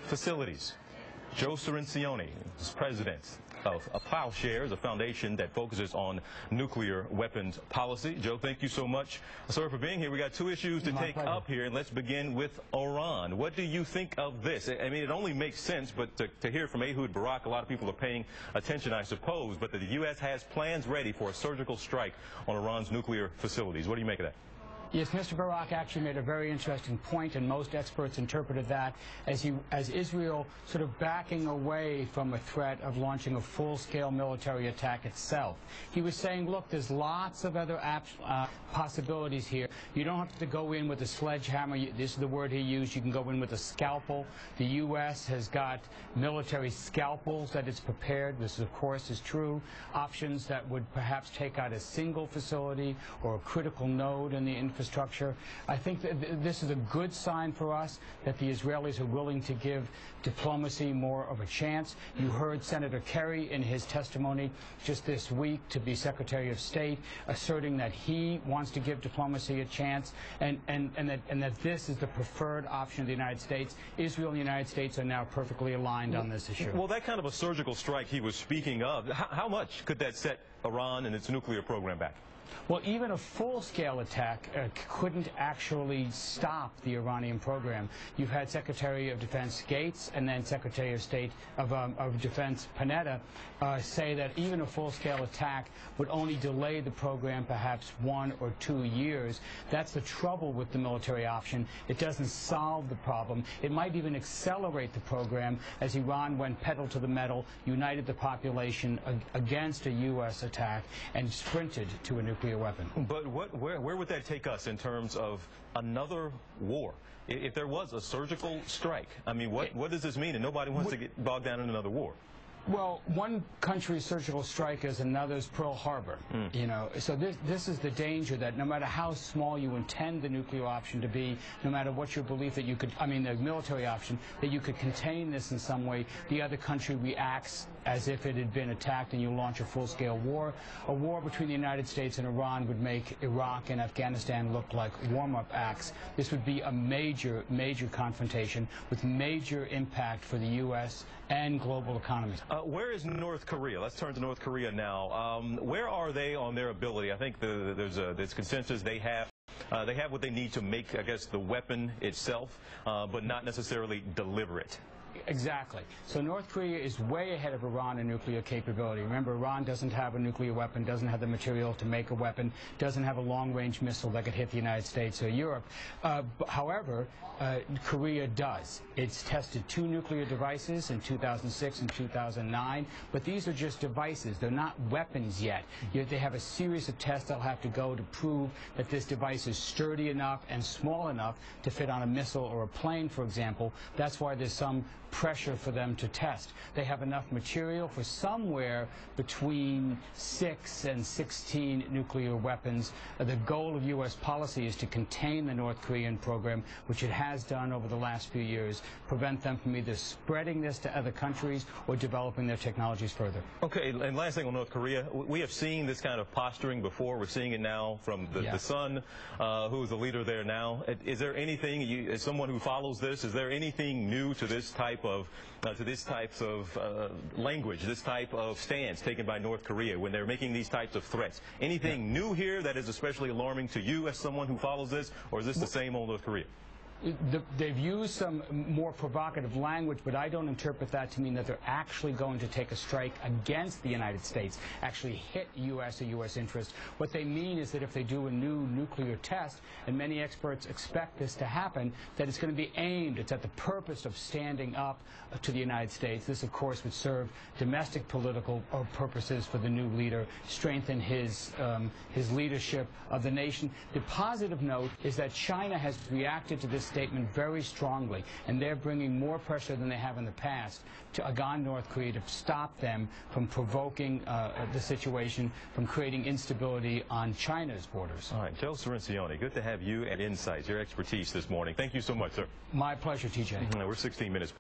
facilities. Joe Cirincione is president of Plowshares, a foundation that focuses on nuclear weapons policy. Joe, thank you so much, sir, for being here. We got two issues to take up here, and let's begin with Iran. What do you think of this? I mean, it only makes sense, but to hear from Ehud Barak, a lot of people are paying attention, I suppose, but the U.S. has plans ready for a surgical strike on Iran's nuclear facilities. What do you make of that? Yes, Mr. Barak actually made a very interesting point, and most experts interpreted that as Israel sort of backing away from a threat of launching a full-scale military attack itself. He was saying, look, there's lots of other possibilities here. You don't have to go in with a sledgehammer. This is the word he used. You can go in with a scalpel. The U.S. has got military scalpels that it's prepared. This, of course, is true. Options that would perhaps take out a single facility or a critical node in the infrastructure. I think that this is a good sign for us that the Israelis are willing to give diplomacy more of a chance. You heard Senator Kerry in his testimony just this week to be Secretary of State asserting that he wants to give diplomacy a chance and that this is the preferred option of the United States. Israel and the United States are now perfectly aligned on this issue. Well, that kind of a surgical strike he was speaking of, how much could that set Iran and its nuclear program back? Well, even a full-scale attack couldn't actually stop the Iranian program. You've had Secretary of Defense Gates and then Secretary of State of Defense Panetta say that even a full-scale attack would only delay the program perhaps 1 or 2 years. That's the trouble with the military option. It doesn't solve the problem. It might even accelerate the program as Iran went pedal to the metal, united the population against a U.S. attack, and sprinted to a nuclear weapon. But where would that take us in terms of another war? If there was a surgical strike, I mean, what does this mean? And nobody wants to get bogged down in another war. Well, one country's surgical strike is another's Pearl Harbor, you know. So this is the danger that no matter how small you intend the nuclear option to be, no matter what your belief that you could, I mean the military option, that you could contain this in some way, the other country reacts as if it had been attacked and you launch a full-scale war. A war between the United States and Iran would make Iraq and Afghanistan look like warm-up acts. This would be a major, major confrontation with major impact for the U.S. and global economies. Where is North Korea? Let's turn to North Korea now. Where are they on their ability? I think there's consensus they have what they need to make, I guess, the weapon itself, but not necessarily deliver it. Exactly. So North Korea is way ahead of Iran in nuclear capability. Remember, Iran doesn't have a nuclear weapon, doesn't have the material to make a weapon, doesn't have a long-range missile that could hit the United States or Europe. However, Korea does. It's tested 2 nuclear devices in 2006 and 2009, but these are just devices. They're not weapons yet. They have a series of tests they'll have to go to prove that this device is sturdy enough and small enough to fit on a missile or a plane, for example. That's why there's some pressure for them to test. They have enough material for somewhere between 6 and 16 nuclear weapons. The goal of U.S. policy is to contain the North Korean program, which it has done over the last few years, prevent them from either spreading this to other countries or developing their technologies further. Okay, and last thing on North Korea, we have seen this kind of posturing before. We're seeing it now from the son, who is the leader there now. Is there anything, as someone who follows this, is there anything new to this type of language, this type of stance taken by North Korea when they're making these types of threats? Anything new here that is especially alarming to you as someone who follows this, or is this the same old North Korea? They've used some more provocative language, but I don't interpret that to mean that they're actually going to take a strike against the United States, actually hit U.S. or U.S. interests. What they mean is that if they do a new nuclear test, and many experts expect this to happen, that it's going to be aimed, it's at the purpose of standing up to the United States. This, of course, would serve domestic political purposes for the new leader, strengthen his leadership of the nation. The positive note is that China has reacted to this statement very strongly, and they're bringing more pressure than they have in the past on North Korea to stop them from provoking the situation, from creating instability on China's borders. All right, Joe Cirincione, good to have you and Insights, your expertise this morning. Thank you so much, sir. My pleasure, TJ. We're 16 minutes.